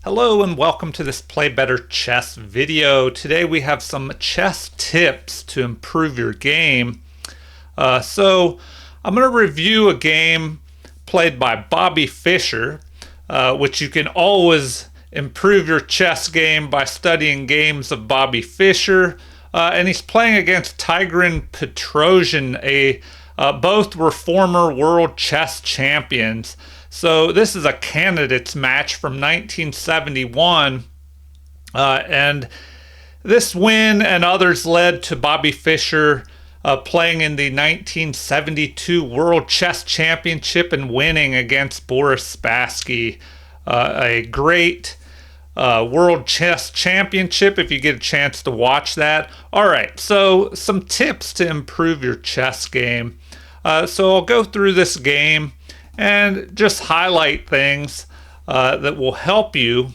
Hello and welcome to this Play Better Chess video. Today we have some chess tips to improve your game. So I'm going to review a game played by Bobby Fischer, which you can always improve your chess game by studying games of Bobby Fischer. And he's playing against Tigran Petrosian, both were former world chess champions. So this is a candidates match from 1971, and this win and others led to Bobby Fischer playing in the 1972 World Chess Championship and winning against Boris Spassky. A great World Chess Championship if you get a chance to watch that. All right, so some tips to improve your chess game. So I'll go through this game and just highlight things that will help you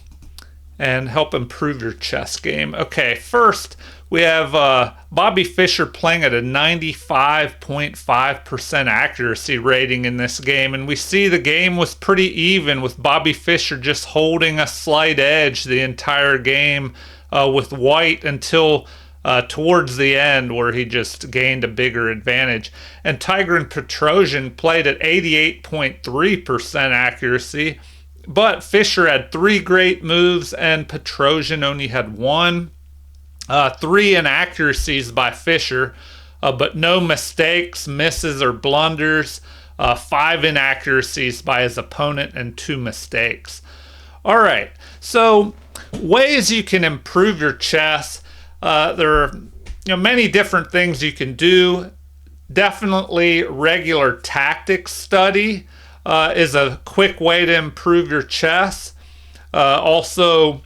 and help improve your chess game. Okay, first we have Bobby Fischer playing at a 95.5% accuracy rating in this game, and we see the game was pretty even with Bobby Fischer just holding a slight edge the entire game with white until towards the end where he just gained a bigger advantage. And Tigran Petrosian played at 88.3% accuracy, but Fischer had 3 great moves and Petrosian only had 1. 3 inaccuracies by Fischer, but no mistakes, misses, or blunders. 5 inaccuracies by his opponent and 2 mistakes. All right, so ways you can improve your chess. There are many different things you can do. Definitely regular tactics study is a quick way to improve your chess. Also,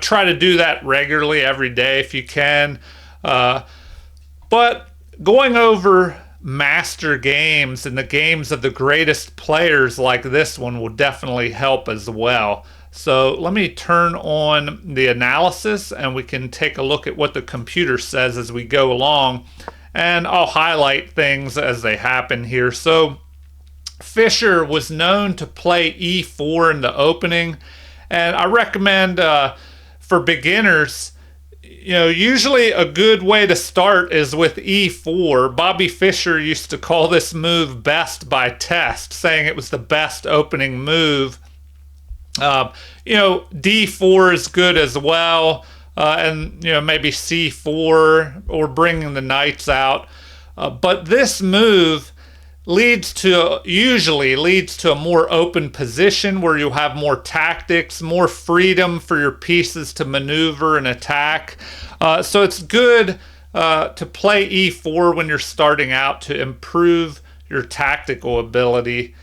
try to do that regularly every day if you can. But going over master games and the games of the greatest players like this one will definitely help as well. So let me turn on the analysis and we can take a look at what the computer says as we go along, and I'll highlight things as they happen here. So Fischer was known to play e4 in the opening, and I recommend for beginners, usually a good way to start is with e4. Bobby Fischer used to call this move best by test, saying it was the best opening move. D4 is good as well, and maybe C4 or bringing the knights out. But this move usually leads to a more open position where you have more tactics, more freedom for your pieces to maneuver and attack. So it's good to play E4 when you're starting out to improve your tactical ability.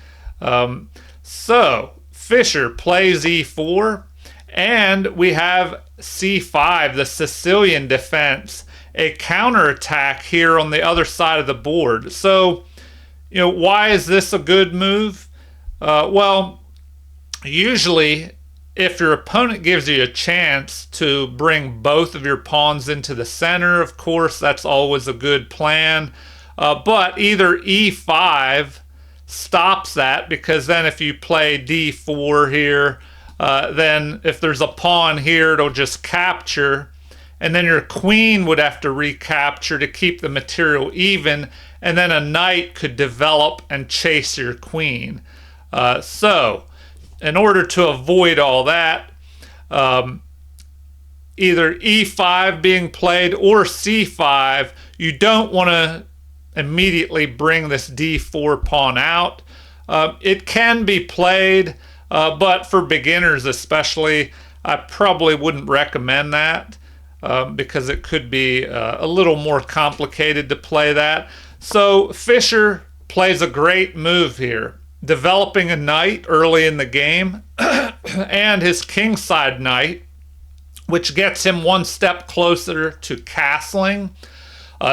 So Fischer plays E4, and we have C5, the Sicilian defense, a counterattack here on the other side of the board. So, why is this a good move? Well, usually if your opponent gives you a chance to bring both of your pawns into the center, of course, that's always a good plan. But either E5 stops that, because then if you play D4 here, then if there's a pawn here, it'll just capture, and then your queen would have to recapture to keep the material even, and then a knight could develop and chase your queen. So in order to avoid all that, either E5 being played or C5, you don't want to immediately bring this D4 pawn out. It can be played, but for beginners especially, I probably wouldn't recommend that because it could be a little more complicated to play that. So Fischer plays a great move here, developing a knight early in the game and his kingside knight, which gets him one step closer to castling.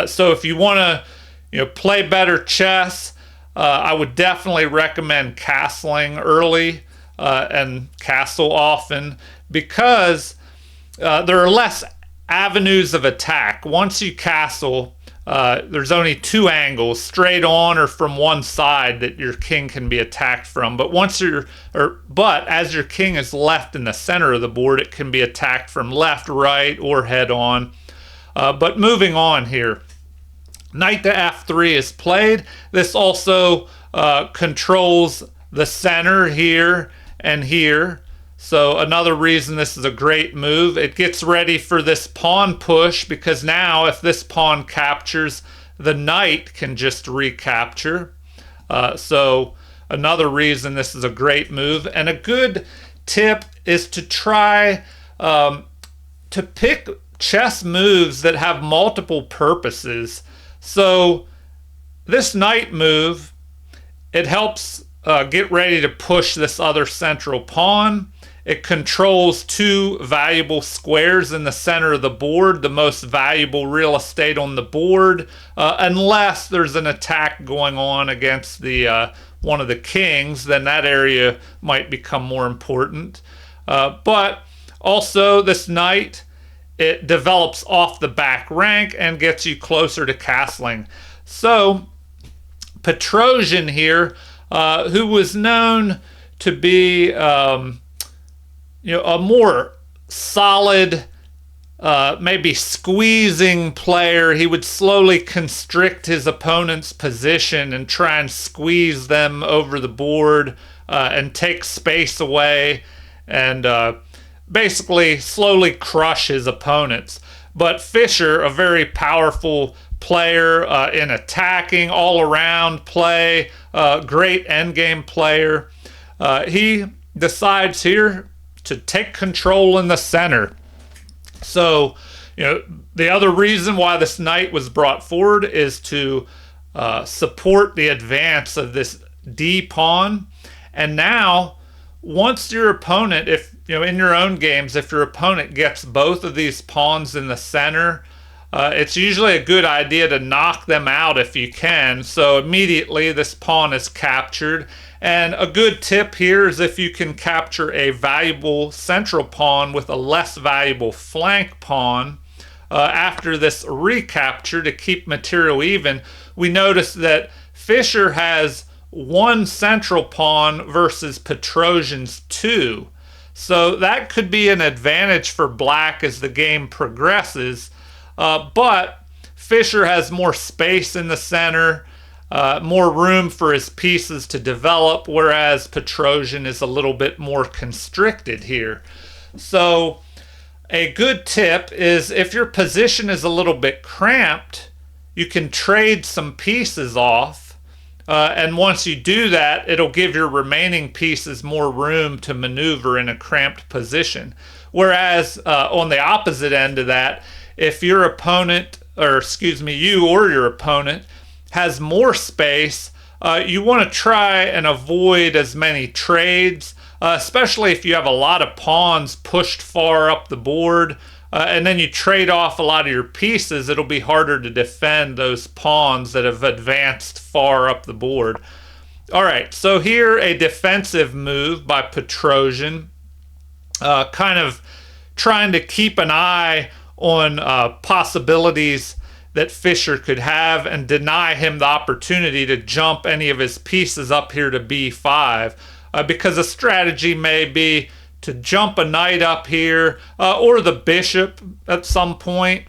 So if you want to play better chess, I would definitely recommend castling early and castle often, because there are less avenues of attack. Once you castle, there's only two angles, straight on or from one side, that your king can be attacked from. But as your king is left in the center of the board, it can be attacked from left, right, or head on. But moving on here, knight to f3 is played. This also controls the center here and here. So another reason this is a great move. It gets ready for this pawn push, because now if this pawn captures, the knight can just recapture. So another reason this is a great move. And a good tip is to try to pick chess moves that have multiple purposes. So this knight move, it helps get ready to push this other central pawn. It controls two valuable squares in the center of the board, the most valuable real estate on the board, unless there's an attack going on against the one of the kings, then that area might become more important. But also this knight, it develops off the back rank and gets you closer to castling. So Petrosian here, who was known to be a more solid, maybe squeezing player. He would slowly constrict his opponent's position and try and squeeze them over the board and take space away and basically slowly crush his opponents. But Fischer, a very powerful player in attacking, all-around play, great endgame player, he decides here to take control in the center. So, the other reason why this knight was brought forward is to support the advance of this D pawn. And now, once your opponent, if in your own games, if your opponent gets both of these pawns in the center, it's usually a good idea to knock them out if you can. So immediately this pawn is captured. And a good tip here is if you can capture a valuable central pawn with a less valuable flank pawn after this recapture to keep material even, we notice that Fischer has one central pawn versus Petrosian's two. So that could be an advantage for black as the game progresses. But Fischer has more space in the center, more room for his pieces to develop, whereas Petrosian is a little bit more constricted here. So a good tip is if your position is a little bit cramped, you can trade some pieces off. And once you do that, it'll give your remaining pieces more room to maneuver in a cramped position. Whereas on the opposite end of that, if your opponent, you or your opponent has more space, you want to try and avoid as many trades, especially if you have a lot of pawns pushed far up the board, and then you trade off a lot of your pieces. It'll be harder to defend those pawns that have advanced far up the board. All right, so here a defensive move by Petrosian, kind of trying to keep an eye on possibilities that Fischer could have and deny him the opportunity to jump any of his pieces up here to b5, because a strategy may be to jump a knight up here or the bishop at some point.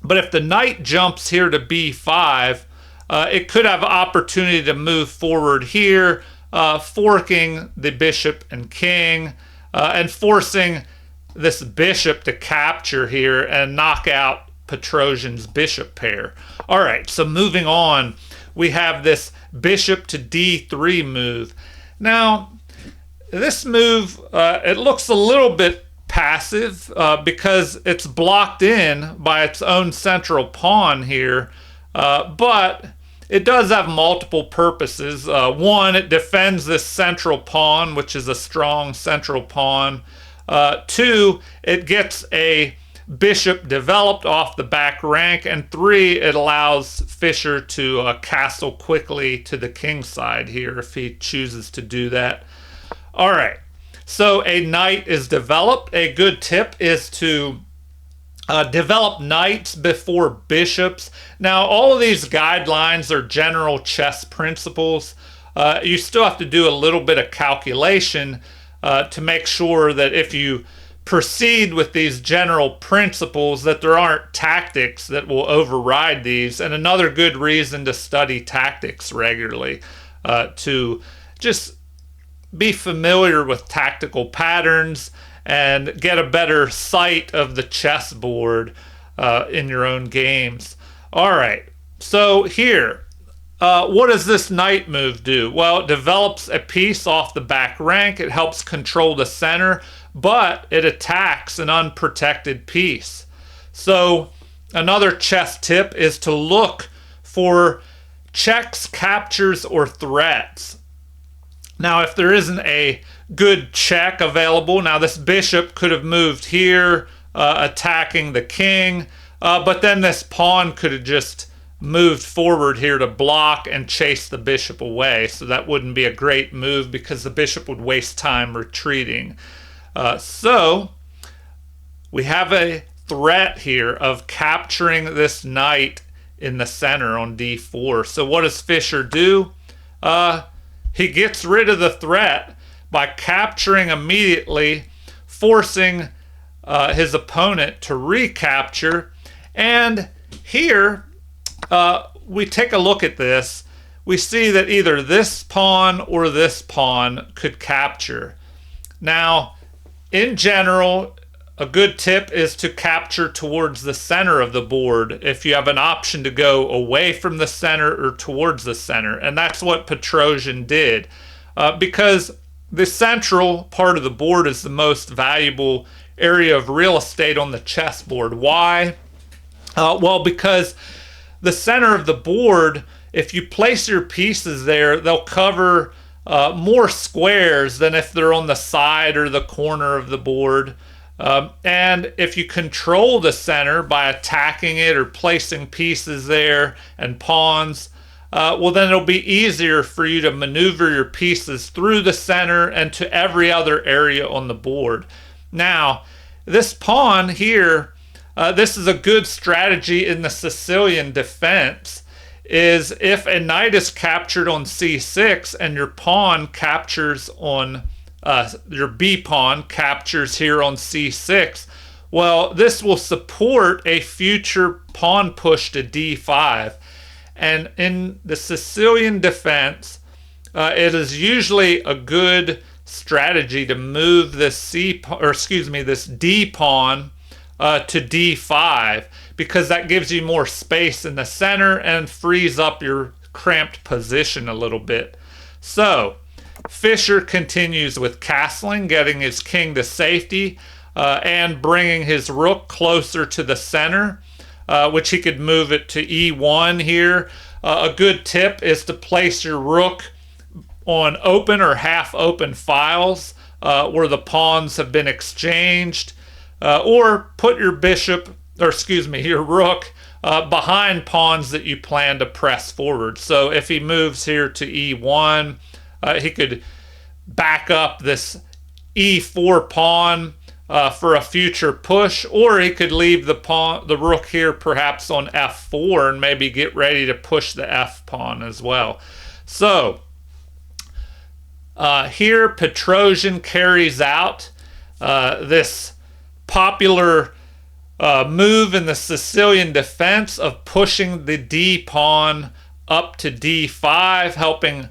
But if the knight jumps here to b5, it could have opportunity to move forward here, forking the bishop and king and forcing this bishop to capture here and knock out Petrosian's bishop pair. All right, so moving on, we have this bishop to d3 move. Now, this move, it looks a little bit passive because it's blocked in by its own central pawn here, but it does have multiple purposes. One, it defends this central pawn, which is a strong central pawn. Two, it gets a bishop developed off the back rank. And three, it allows Fischer to castle quickly to the king side here if he chooses to do that. All right, so a knight is developed. A good tip is to Develop knights before bishops. Now, all of these guidelines are general chess principles. You still have to do a little bit of calculation to make sure that if you proceed with these general principles that there aren't tactics that will override these. And another good reason to study tactics regularly, to just be familiar with tactical patterns and get a better sight of the chessboard in your own games. All right, so here, what does this knight move do? Well, it develops a piece off the back rank. It helps control the center, but it attacks an unprotected piece. So another chess tip is to look for checks, captures, or threats. Now, if there isn't a good check available, now this bishop could have moved here, attacking the king, but then this pawn could have just moved forward here to block and chase the bishop away. So that wouldn't be a great move because the bishop would waste time retreating. So we have a threat here of capturing this knight in the center on d4. So what does Fischer do? He gets rid of the threat by capturing immediately, forcing his opponent to recapture. And here, we take a look at this. We see that either this pawn or this pawn could capture. Now, in general, a good tip is to capture towards the center of the board if you have an option to go away from the center or towards the center. And that's what Petrosian did, because the central part of the board is the most valuable area of real estate on the chessboard. Why? Well, because the center of the board, if you place your pieces there, they'll cover more squares than if they're on the side or the corner of the board. And if you control the center by attacking it or placing pieces there and pawns, well, then it'll be easier for you to maneuver your pieces through the center and to every other area on the board. Now, this pawn here, this is a good strategy in the Sicilian defense, is if a knight is captured on c6 and your pawn captures on your b pawn captures here on c6, well, this will support a future pawn push to d5. And in the Sicilian defense, it is usually a good strategy to move this this d pawn to d5, because that gives you more space in the center and frees up your cramped position a little bit. So Fischer continues with castling, getting his king to safety, and bringing his rook closer to the center, which he could move it to e1 here. A good tip is to place your rook on open or half open files where the pawns have been exchanged, or put your your rook behind pawns that you plan to press forward. So if he moves here to e1, he could back up this e4 pawn for a future push, or he could leave the rook here perhaps on f4 and maybe get ready to push the f pawn as well. So here Petrosian carries out this popular move in the Sicilian defense of pushing the d pawn up to d5, helping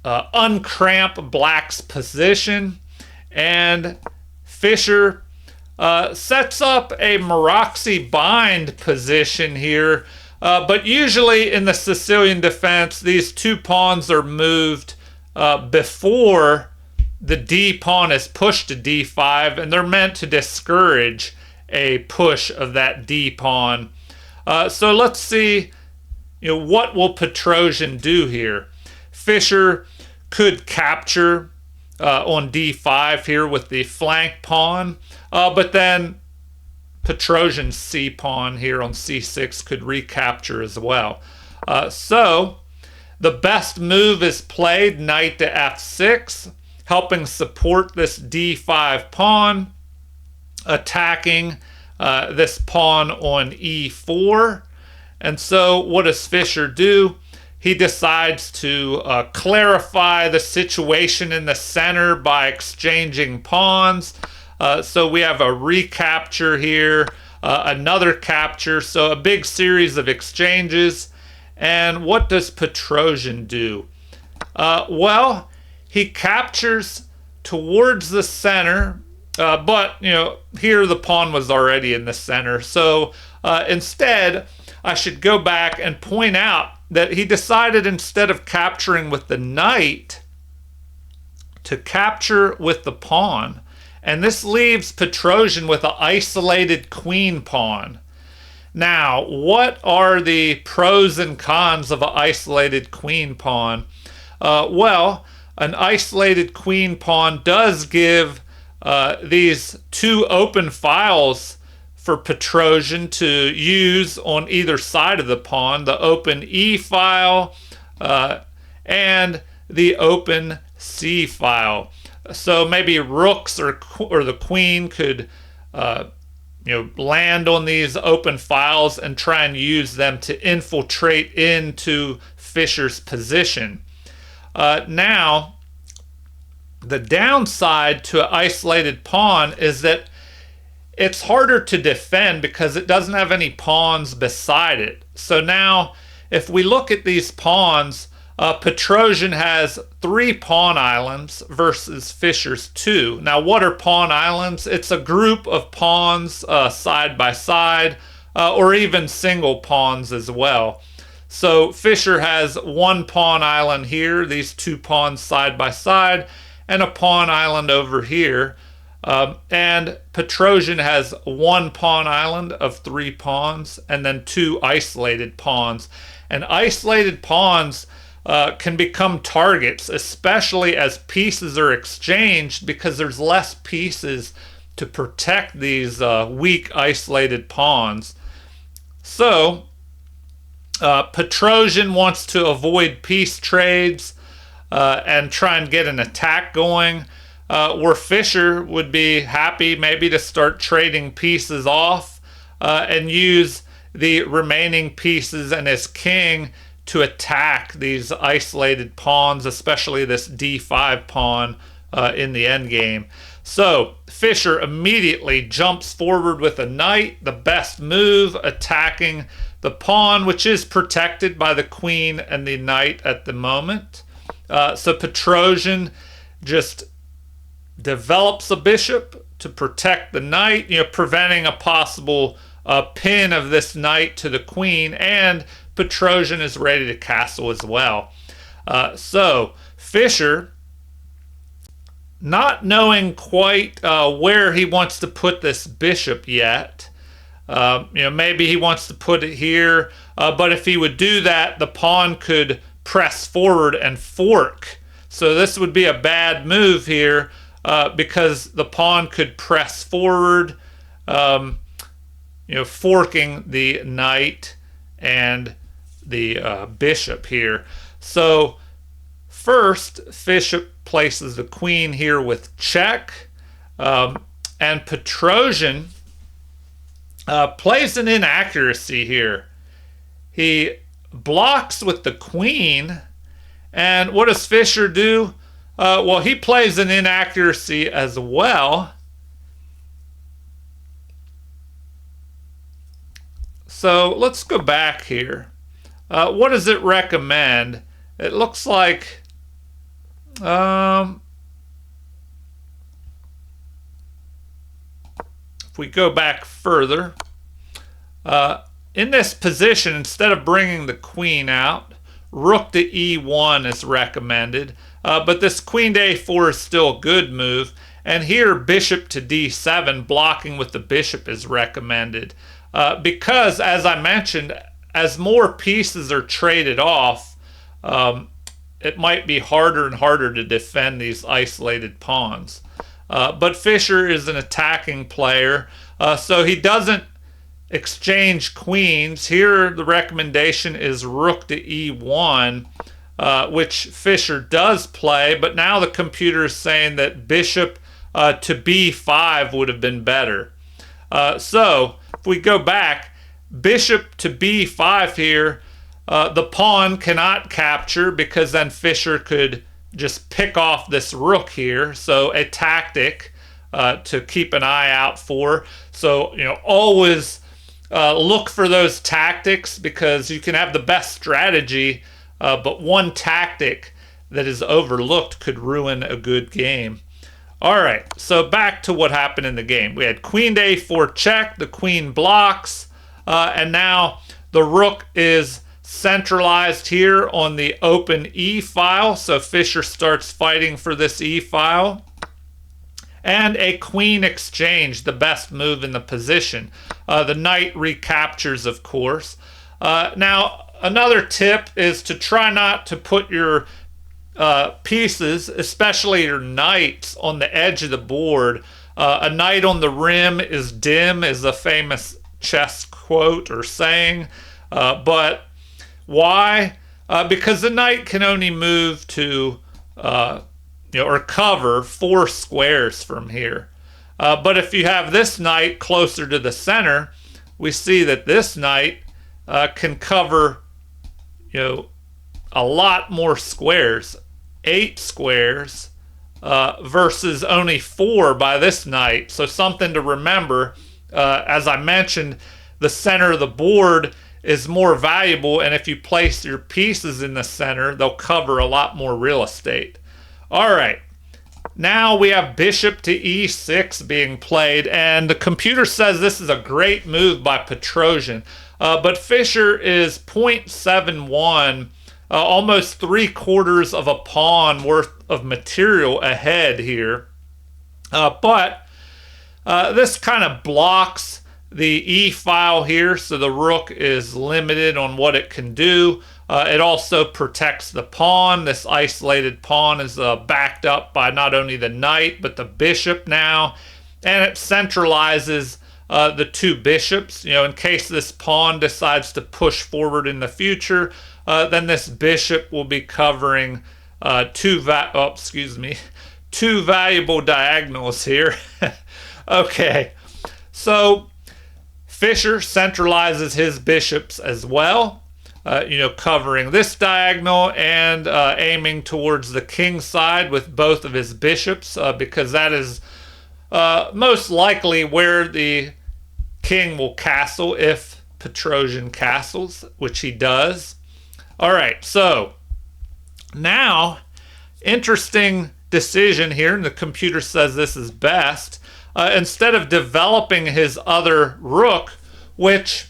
uncramp Black's position. And Fischer sets up a Maroczy bind position here, but usually in the Sicilian defense, these two pawns are moved before the d pawn is pushed to d5, and they're meant to discourage a push of that d pawn. So let's see, what will Petrosian do here? Fischer could capture on d5 here with the flank pawn, but then Petrosian's c pawn here on c6 could recapture as well. So the best move is played, knight to f6, helping support this d5 pawn, attacking this pawn on e4. And so what does Fischer do? He decides to clarify the situation in the center by exchanging pawns. So we have a recapture here, another capture, so a big series of exchanges. And what does Petrosian do? Well, he captures towards the center, but here the pawn was already in the center. So instead, I should go back and point out that he decided, instead of capturing with the knight, to capture with the pawn. And this leaves Petrosian with an isolated queen pawn. Now, what are the pros and cons of an isolated queen pawn? Well, an isolated queen pawn does give these two open files for Petrosian to use on either side of the pawn, the open E file and the open C file. So maybe rooks or the queen could land on these open files and try and use them to infiltrate into Fischer's position. Now, the downside to an isolated pawn is that it's harder to defend because it doesn't have any pawns beside it. So now, if we look at these pawns, Petrosian has 3 pawn islands versus Fischer's 2. Now, what are pawn islands? It's a group of pawns side by side, or even single pawns as well. So Fischer has 1 pawn island here, these 2 pawns side by side, and a pawn island over here. And Petrosian has 1 pawn island of 3 pawns, and then 2 isolated pawns. And isolated pawns can become targets, especially as pieces are exchanged, because there's less pieces to protect these weak isolated pawns. So Petrosian wants to avoid piece trades and try and get an attack going. Where Fischer would be happy maybe to start trading pieces off and use the remaining pieces and his king to attack these isolated pawns, especially this d5 pawn in the endgame. So Fischer immediately jumps forward with a knight, the best move, attacking the pawn, which is protected by the queen and the knight at the moment. So Petrosian just develops a bishop to protect the knight, preventing a possible pin of this knight to the queen, and Petrosian is ready to castle as well. So Fischer, not knowing quite where he wants to put this bishop yet, maybe he wants to put it here, but if he would do that, the pawn could press forward and fork. So this would be a bad move here, because the pawn could press forward, forking the knight and the bishop here. So first, Fischer places the queen here with check, and Petrosian plays an inaccuracy here. He blocks with the queen, and what does Fischer do? Well, he plays an inaccuracy as well. So let's go back here. What does it recommend? It looks like if we go back further, in this position, instead of bringing the queen out, rook to e1 is recommended. But this queen to a4 is still a good move. And here, bishop to d7, blocking with the bishop is recommended. Because, as I mentioned, as more pieces are traded off, it might be harder and harder to defend these isolated pawns. But Fischer is an attacking player, so he doesn't exchange queens. Here, the recommendation is rook to e1, which Fischer does play, but now the computer is saying that bishop to b5 would have been better. So if we go back, bishop to b5 here, the pawn cannot capture because then Fischer could just pick off this rook here. So a tactic to keep an eye out for. So, always look for those tactics, because you can have the best strategy, but one tactic that is overlooked could ruin a good game. All right, so back to what happened in the game. We had queen to a4 check, the queen blocks, and now the rook is centralized here on the open E file. So Fischer starts fighting for this E file. And a queen exchange, the best move in the position. The knight recaptures, of course. Now, another tip is to try not to put your pieces, especially your knights, on the edge of the board. A knight on the rim is dim, is a famous chess quote or saying. But why? Because the knight can only move to or cover 4 squares from here. But if you have this knight closer to the center, we see that this knight can cover, a lot more squares, 8 squares, versus only 4 by this knight. So something to remember. As I mentioned, the center of the board is more valuable, and if you place your pieces in the center, they'll cover a lot more real estate. All right, now we have bishop to e6 being played, and the computer says this is a great move by Petrosian, but Fischer is 0.71, almost 3/4 of a pawn worth of material ahead here. But this kind of blocks the E file here, so the rook is limited on what it can do. It also protects the pawn. This isolated pawn is backed up by not only the knight, but the bishop now. And it centralizes the 2 bishops. In case this pawn decides to push forward in the future, then this bishop will be covering 2 valuable diagonals here. Okay, so Fischer centralizes his bishops as well. Covering this diagonal and aiming towards the king side with both of his bishops, because that is most likely where the king will castle if Petrosian castles, which he does. All right, so now, interesting decision here, and the computer says this is best. Instead of developing his other rook, which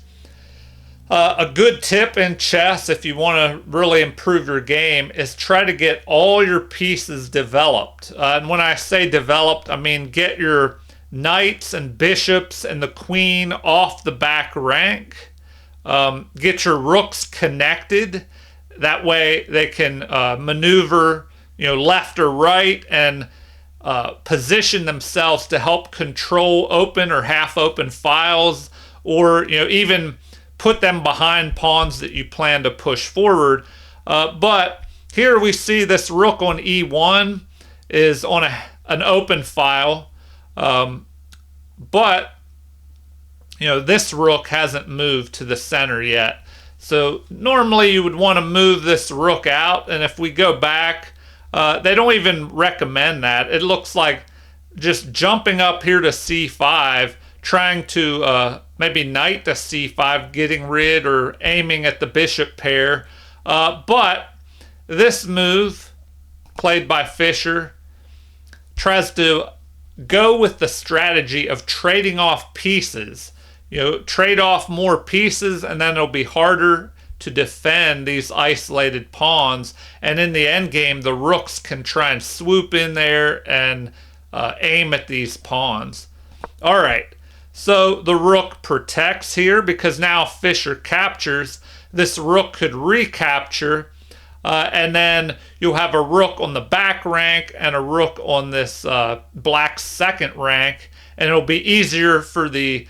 a good tip in chess, if you want to really improve your game, is try to get all your pieces developed. And when I say developed, I mean get your knights and bishops and the queen off the back rank. Get your rooks connected. That way they can maneuver, left or right, and position themselves to help control open or half open files, or even put them behind pawns that you plan to push forward. But here we see this rook on e1 is on an open file, but this rook hasn't moved to the center yet. So normally you would want to move this rook out, and if we go back, they don't even recommend that. It looks like just jumping up here to c5, trying to maybe knight to c5, getting rid or aiming at the bishop pair. But this move, played by Fischer, tries to go with the strategy of trading off pieces. Trade off more pieces, and then it'll be harder to defend these isolated pawns. And in the end game, the rooks can try and swoop in there and aim at these pawns. All right, so the rook protects here because now Fischer captures. This rook could recapture, and then you'll have a rook on the back rank and a rook on this black second rank, and it'll be easier for the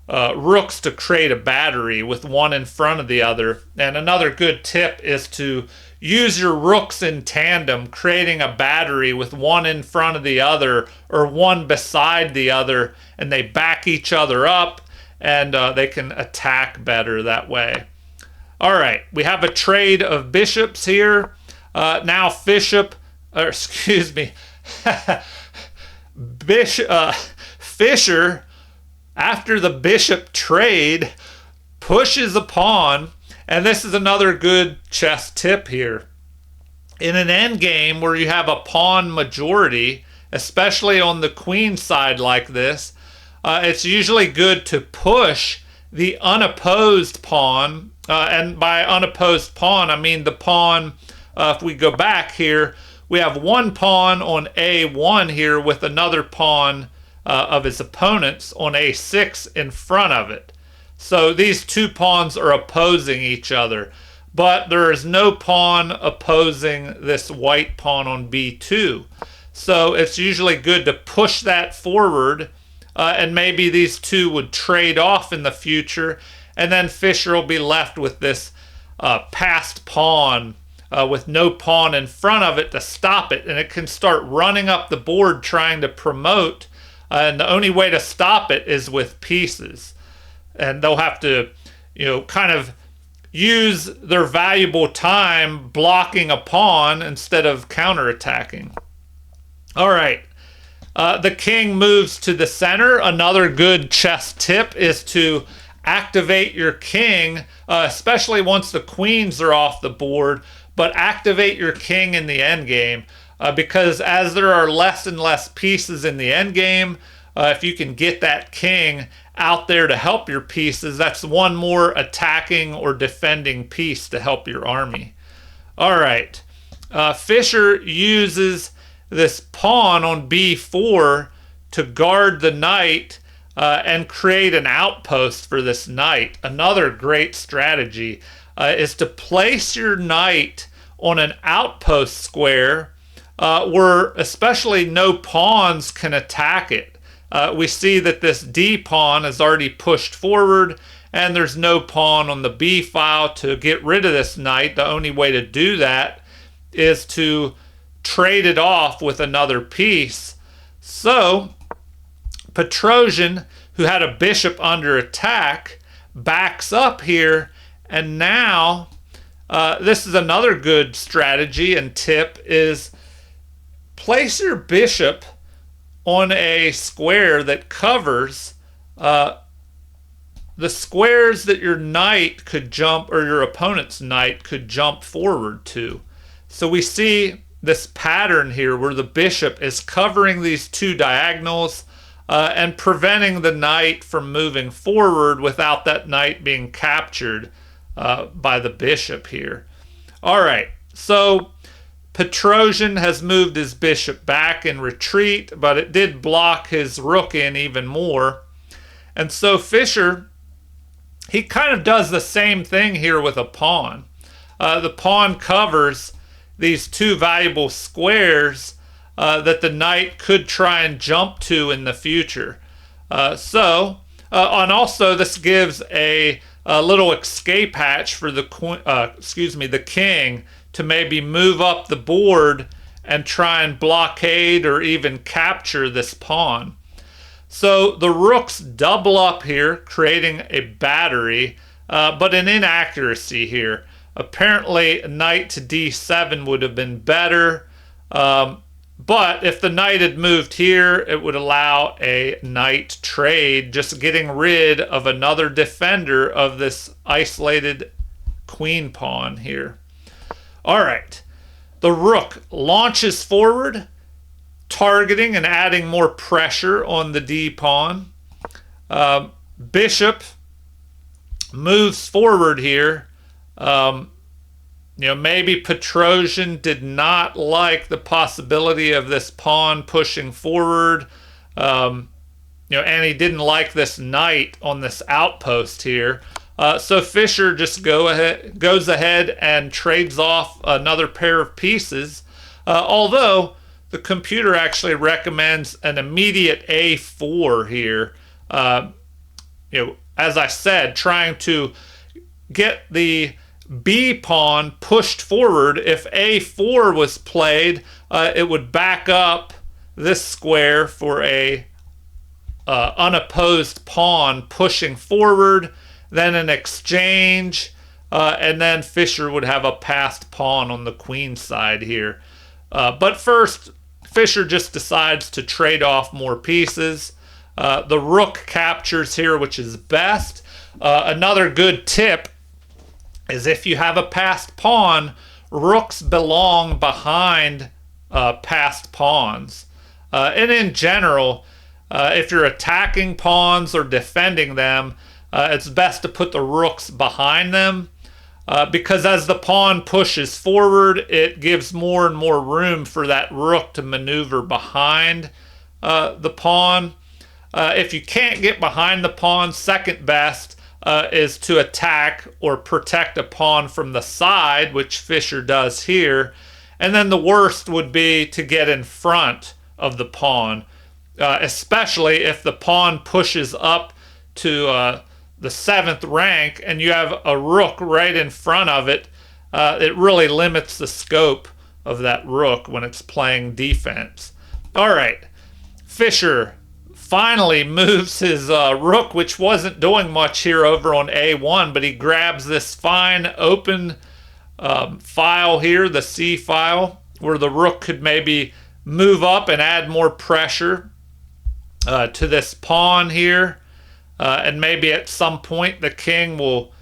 rooks to create a battery with one in front of the other. And another good tip is to use your rooks in tandem, creating a battery with one in front of the other or one beside the other, and they back each other up, and they can attack better that way. All right, we have a trade of bishops here. Now Fisher, after the bishop trade, pushes a pawn, and this is another good chess tip here. In an endgame where you have a pawn majority, especially on the queen side like this, it's usually good to push the unopposed pawn, and by unopposed pawn, I mean the pawn, if we go back here, we have one pawn on A1 here with another pawn of his opponents on A6 in front of it. So these two pawns are opposing each other, but there is no pawn opposing this white pawn on B2. So it's usually good to push that forward, and maybe these two would trade off in the future, and then Fisher will be left with this passed pawn with no pawn in front of it to stop it, and it can start running up the board trying to promote, and the only way to stop it is with pieces. And they'll have to, kind of use their valuable time blocking a pawn instead of counterattacking. All right. The king moves to the center. Another good chess tip is to activate your king, especially once the queens are off the board, but activate your king in the endgame, because as there are less and less pieces in the endgame, if you can get that king out there to help your pieces, that's one more attacking or defending piece to help your army. All right. Fisher uses this pawn on B4 to guard the knight and create an outpost for this knight. Another great strategy is to place your knight on an outpost square where especially no pawns can attack it. We see that this D pawn is already pushed forward, and there's no pawn on the B file to get rid of this knight. The only way to do that is to trade it off with another piece. So Petrosian, who had a bishop under attack, backs up here, and now this is another good strategy and tip, is place your bishop on a square that covers the squares that your knight could jump, or your opponent's knight could jump forward to. So we see this pattern here where the bishop is covering these two diagonals and preventing the knight from moving forward without that knight being captured by the bishop here. All right, so Petrosian has moved his bishop back in retreat, but it did block his rook in even more. And so Fisher, he kind of does the same thing here with a pawn. The pawn covers these two valuable squares that the knight could try and jump to in the future. And also this gives a little escape hatch for the king to maybe move up the board and try and blockade or even capture this pawn. So the rooks double up here, creating a battery, but an inaccuracy here. Apparently, knight to d7 would have been better, but if the knight had moved here, it would allow a knight trade, just getting rid of another defender of this isolated queen pawn here. All right, the rook launches forward, targeting and adding more pressure on the D pawn. Bishop moves forward here. Maybe Petrosian did not like the possibility of this pawn pushing forward, and he didn't like this knight on this outpost here. So Fisher just goes ahead and trades off another pair of pieces, although the computer actually recommends an immediate A4 here. as I said, trying to get the B pawn pushed forward. If A4 was played, it would back up this square for a unopposed pawn pushing forward, then an exchange, and then Fischer would have a passed pawn on the queen side here. But first, Fischer just decides to trade off more pieces. The rook captures here, which is best. Another good tip is if you have a passed pawn, rooks belong behind passed pawns. And in general, if you're attacking pawns or defending them, it's best to put the rooks behind them because as the pawn pushes forward, it gives more and more room for that rook to maneuver behind the pawn. If you can't get behind the pawn, second best is to attack or protect a pawn from the side, which Fischer does here. And then the worst would be to get in front of the pawn, especially if the pawn pushes up to the 7th rank and you have a rook right in front of it. It really limits the scope of that rook when it's playing defense. All right, Fischer finally moves his rook, which wasn't doing much here, over on A1, but he grabs this fine open file here, the C file, where the rook could maybe move up and add more pressure to this pawn here. And maybe at some point the king will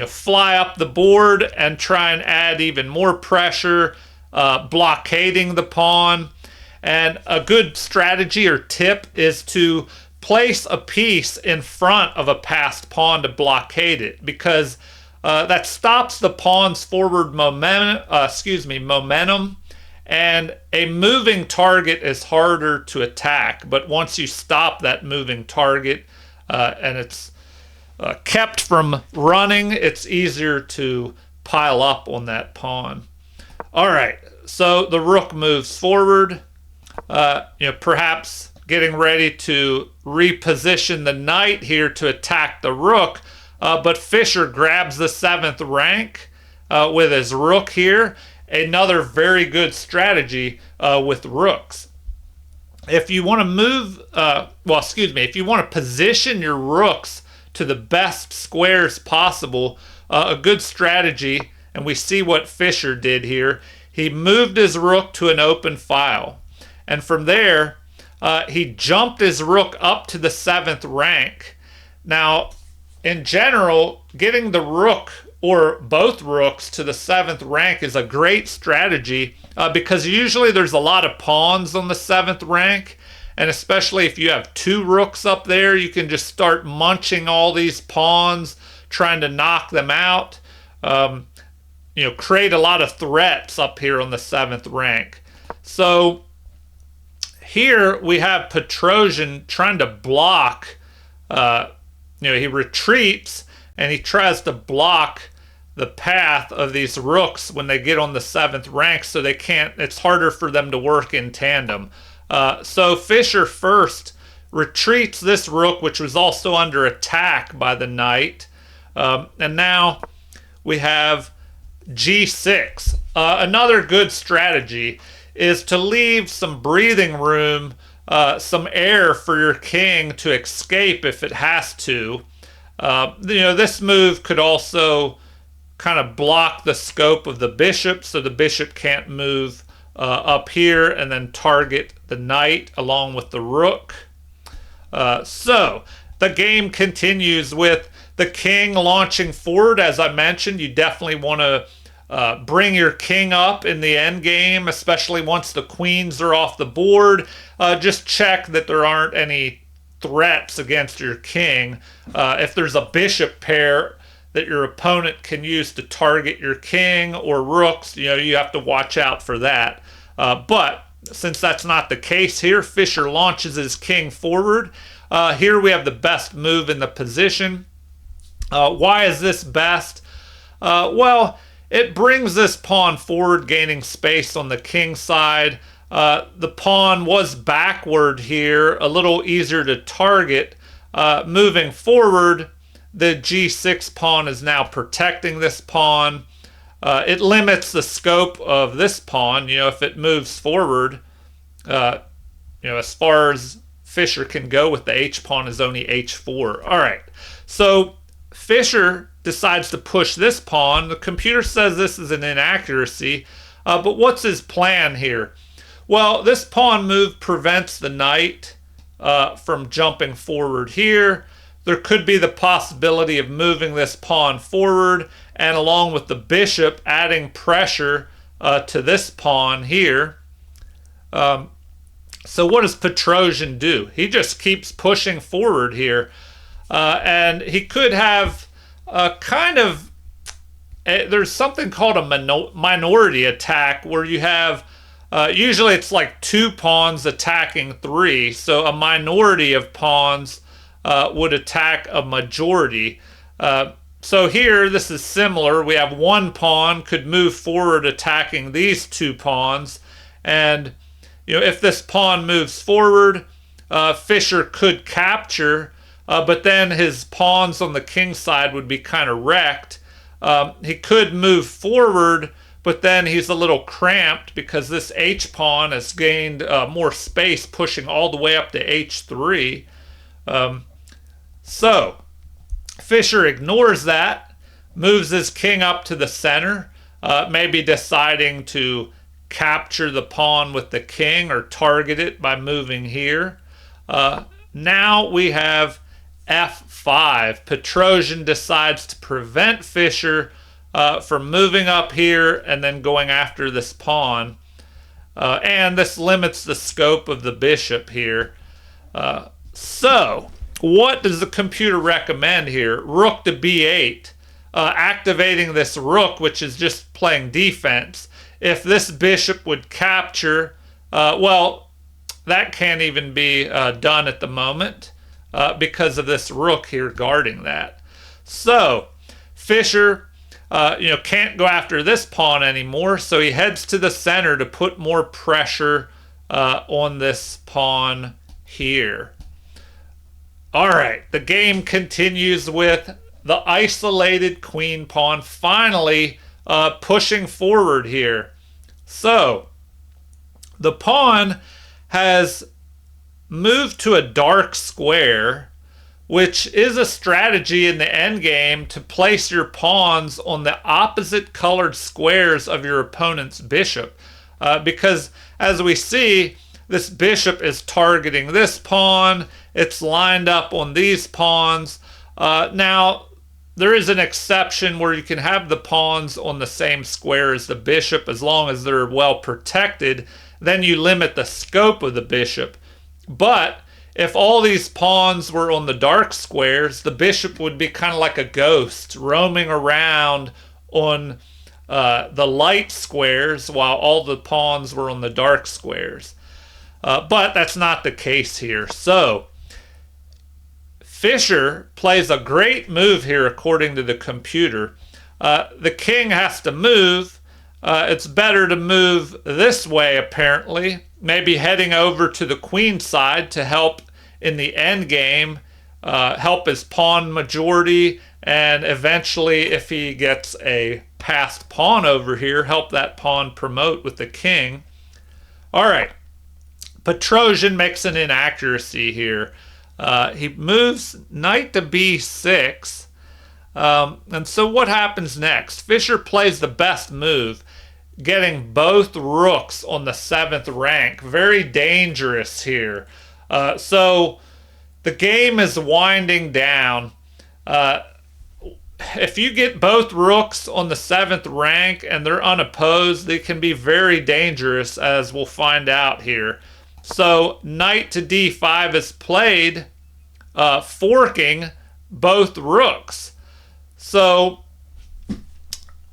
fly up the board and try and add even more pressure, blockading the pawn. And a good strategy or tip is to place a piece in front of a passed pawn to blockade it, because that stops the pawn's forward momentum, and a moving target is harder to attack. But once you stop that moving target and it's kept from running, it's easier to pile up on that pawn. All right, so the rook moves forward, perhaps getting ready to reposition the knight here to attack the rook, but Fischer grabs the 7th rank with his rook here. Another very good strategy with rooks. If you want to move, if you want to position your rooks to the best squares possible, a good strategy, and we see what Fischer did here, he moved his rook to an open file. And from there, he jumped his rook up to the 7th rank. Now, in general, getting the rook or both rooks to the 7th rank is a great strategy because usually there's a lot of pawns on the 7th rank. And especially if you have 2 rooks up there, you can just start munching all these pawns, trying to knock them out. Create a lot of threats up here on the 7th rank. So here we have Petrosian trying to block. He retreats and he tries to block the path of these rooks when they get on the 7th rank, so they can't. It's harder for them to work in tandem. So Fischer first retreats this rook, which was also under attack by the knight. And now we have G6. Another good strategy is to leave some breathing room, some air for your king to escape if it has to. This move could also kind of block the scope of the bishop, so the bishop can't move up here and then target the knight along with the rook. So the game continues with the king launching forward. As I mentioned, you definitely want to bring your king up in the end game, especially once the queens are off the board. Just check that there aren't any threats against your king. If there's a bishop pair that your opponent can use to target your king or rooks, you have to watch out for that. But since that's not the case here, Fischer launches his king forward. Here we have the best move in the position. Why is this best? Well, it brings this pawn forward, gaining space on the king side. The pawn was backward here, a little easier to target, moving forward, the g6 pawn is now protecting this pawn. It limits the scope of this pawn. If it moves forward, as far as Fischer can go with the h-pawn is only h4. All right, so Fischer decides to push this pawn. The computer says this is an inaccuracy, but what's his plan here? Well, this pawn move prevents the knight from jumping forward here. There could be the possibility of moving this pawn forward, and along with the bishop, adding pressure to this pawn here. So what does Petrosian do? He just keeps pushing forward here. And he could have there's something called a minority attack where you have, usually it's like 2 pawns attacking 3. So a minority of pawns would attack a majority. So here, this is similar. We have 1 pawn could move forward attacking these 2 pawns. And if this pawn moves forward, Fischer could capture, but then his pawns on the king side would be kind of wrecked. He could move forward, but then he's a little cramped because this h-pawn has gained more space, pushing all the way up to h3. So Fischer ignores that, moves his king up to the center, maybe deciding to capture the pawn with the king or target it by moving here. Now we have f5. Petrosian decides to prevent Fischer from moving up here and then going after this pawn. And this limits the scope of the bishop here. So what does the computer recommend here? Rook to b8, activating this rook, which is just playing defense. If this bishop would capture, well, that can't even be done at the moment because of this rook here guarding that. So Fischer, can't go after this pawn anymore, so he heads to the center to put more pressure on this pawn here. All right, the game continues with the isolated queen pawn finally pushing forward here. So the pawn has moved to a dark square, which is a strategy in the endgame to place your pawns on the opposite colored squares of your opponent's bishop. Because as we see, this bishop is targeting this pawn. It's lined up on these pawns. Now, there is an exception where you can have the pawns on the same square as the bishop as long as they're well protected. Then you limit the scope of the bishop. But if all these pawns were on the dark squares, the bishop would be kind of like a ghost roaming around on the light squares while all the pawns were on the dark squares. But that's not the case here. So Fischer plays a great move here according to the computer. The king has to move. It's better to move this way apparently, maybe heading over to the queen side to help in the end game, help his pawn majority, and eventually if he gets a passed pawn over here, help that pawn promote with the king. All right, Petrosian makes an inaccuracy here. He moves knight to b6. And so what happens next? Fischer plays the best move, getting both rooks on the 7th rank. Very dangerous here. So the game is winding down. If you get both rooks on the 7th rank and they're unopposed, they can be very dangerous, as we'll find out here. So knight to d5 is played, forking both rooks. So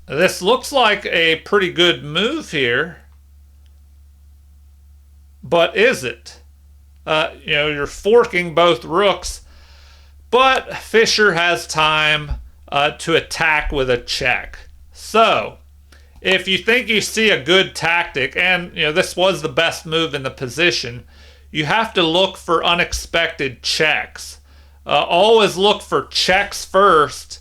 this looks like a pretty good move here, but is it? You're forking both rooks, but Fischer has time to attack with a check. So if you think you see a good tactic, and this was the best move in the position, you have to look for unexpected checks. always look for checks first,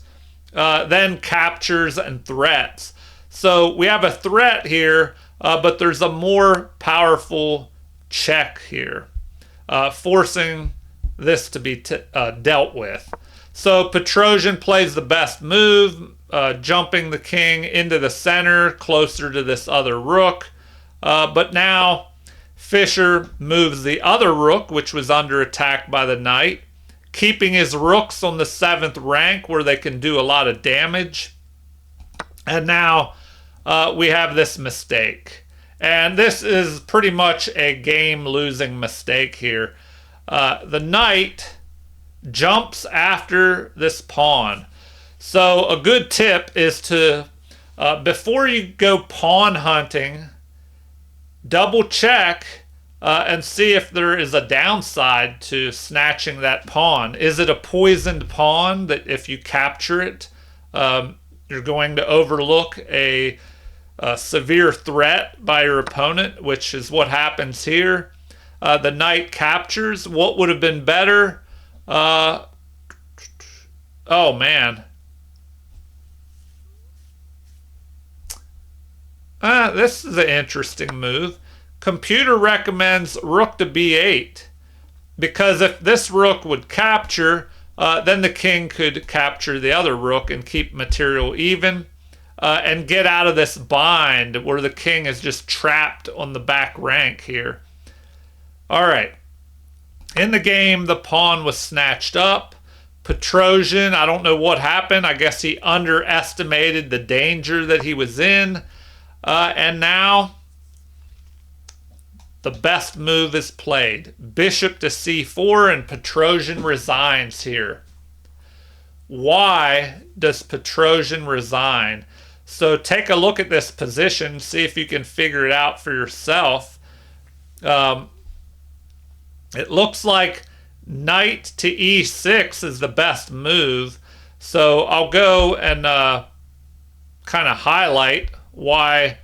then captures and threats. So we have a threat here, but there's a more powerful check here, forcing this to be dealt with. So Petrosian plays the best move, jumping the king into the center, closer to this other rook. But now Fischer moves the other rook, which was under attack by the knight, keeping his rooks on the 7th rank where they can do a lot of damage. And now we have this mistake. And this is pretty much a game-losing mistake here. The knight jumps after this pawn. So a good tip is to, before you go pawn hunting, double check and see if there is a downside to snatching that pawn. Is it a poisoned pawn that if you capture it, you're going to overlook a severe threat by your opponent, which is what happens here. The knight captures. What would have been better? Oh man. This is an interesting move. Computer recommends rook to b8, because if this rook would capture, then the king could capture the other rook and keep material even, and get out of this bind where the king is just trapped on the back rank here. All right. In the game, the pawn was snatched up. Petrosian, I don't know what happened. I guess he underestimated the danger that he was in. And now the best move is played. Bishop to c4, and Petrosian resigns here. Why does Petrosian resign? So take a look at this position, see if you can figure it out for yourself. It looks like knight to e6 is the best move. So I'll go and kind of highlight why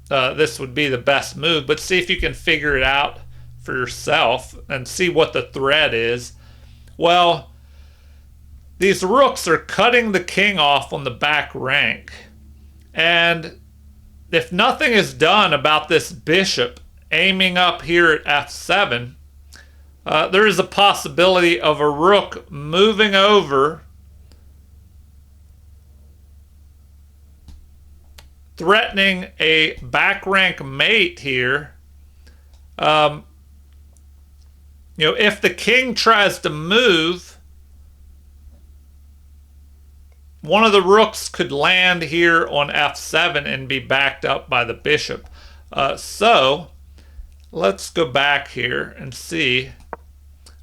this would be the best move, but see if you can figure it out for yourself and see what the threat is. Well, these rooks are cutting the king off on the back rank. And if nothing is done about this bishop aiming up here at f7, there is a possibility of a rook moving over, threatening a back rank mate here. If the king tries to move, one of the rooks could land here on f7 and be backed up by the bishop. So let's go back here and see.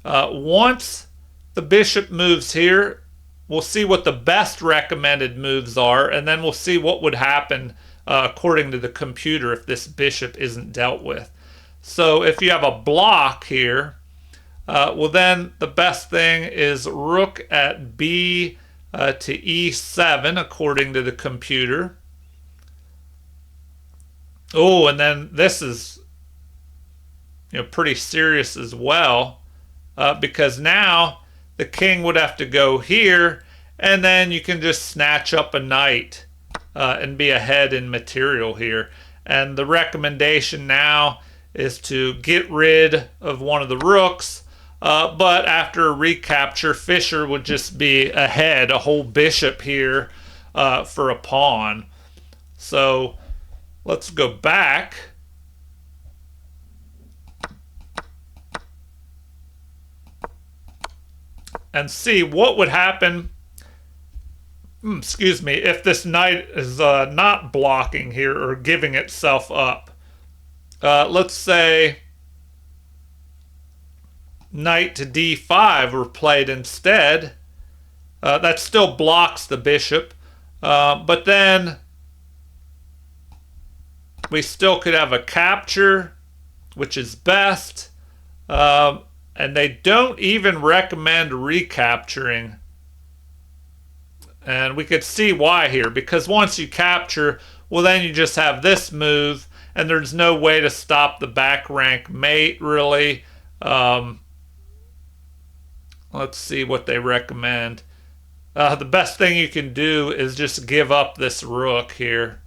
Once the bishop moves here, we'll see what the best recommended moves are, and then we'll see what would happen according to the computer if this bishop isn't dealt with. So if you have a block here, well then the best thing is rook at b to e7 according to the computer. Oh, and then this is pretty serious as well, because now the king would have to go here, and then you can just snatch up a knight and be ahead in material here. And the recommendation now is to get rid of one of the rooks, but after a recapture, Fischer would just be ahead, a whole bishop here for a pawn. So let's go back. And see what would happen, if this knight is not blocking here or giving itself up. Let's say knight to d5 were played instead. That still blocks the bishop, but then we still could have a capture, which is best. And they don't even recommend recapturing. And we could see why here, because once you capture, well then you just have this move, and there's no way to stop the back rank mate really. Let's see what they recommend. The best thing you can do is just give up this rook here.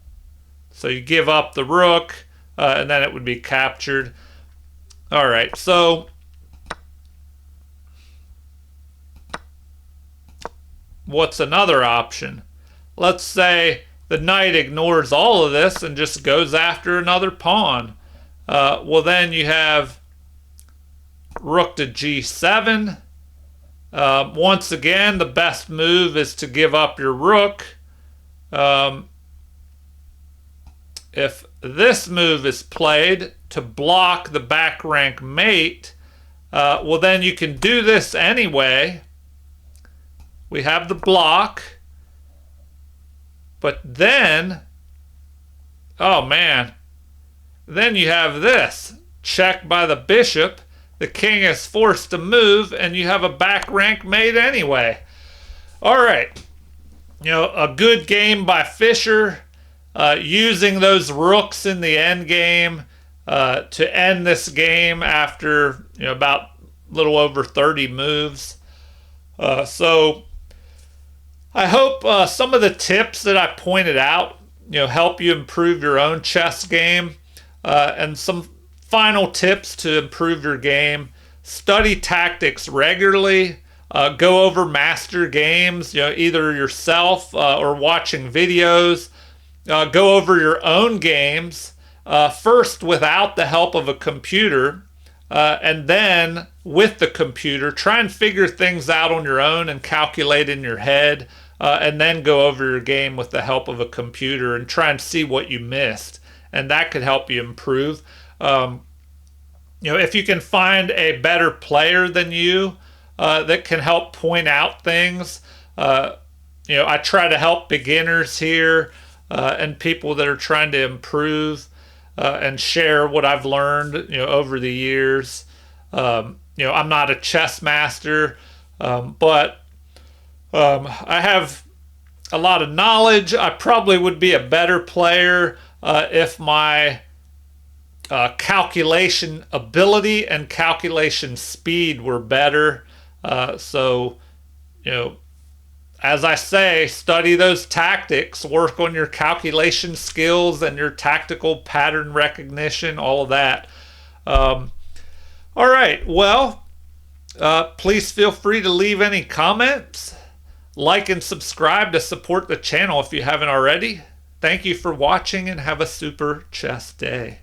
So you give up the rook, and then it would be captured. All right, so what's another option? Let's say the knight ignores all of this and just goes after another pawn. Well, then you have rook to g7. Once again, the best move is to give up your rook. If this move is played to block the back rank mate, well, then you can do this anyway. We have the block. But then, oh man, then you have this. Check by the bishop. The king is forced to move, and you have a back rank mate anyway. All right. A good game by Fischer, using those rooks in the end game to end this game after about a little over 30 moves. So I hope some of the tips that I pointed out help you improve your own chess game. And some final tips to improve your game: study tactics regularly. Go over master games, either yourself or watching videos. Go over your own games, first without the help of a computer, and then with the computer. Try and figure things out on your own and calculate in your head, and then go over your game with the help of a computer and try and see what you missed. And that could help you improve. If you can find a better player than you that can help point out things, I try to help beginners here and people that are trying to improve and share what I've learned, over the years. I'm not a chess master, but I have a lot of knowledge. I probably would be a better player if my calculation ability and calculation speed were better. So, as I say, study those tactics, work on your calculation skills and your tactical pattern recognition, all of that. All right, well, please feel free to leave any comments. Like and subscribe to support the channel if you haven't already. Thank you for watching, and have a super chess day.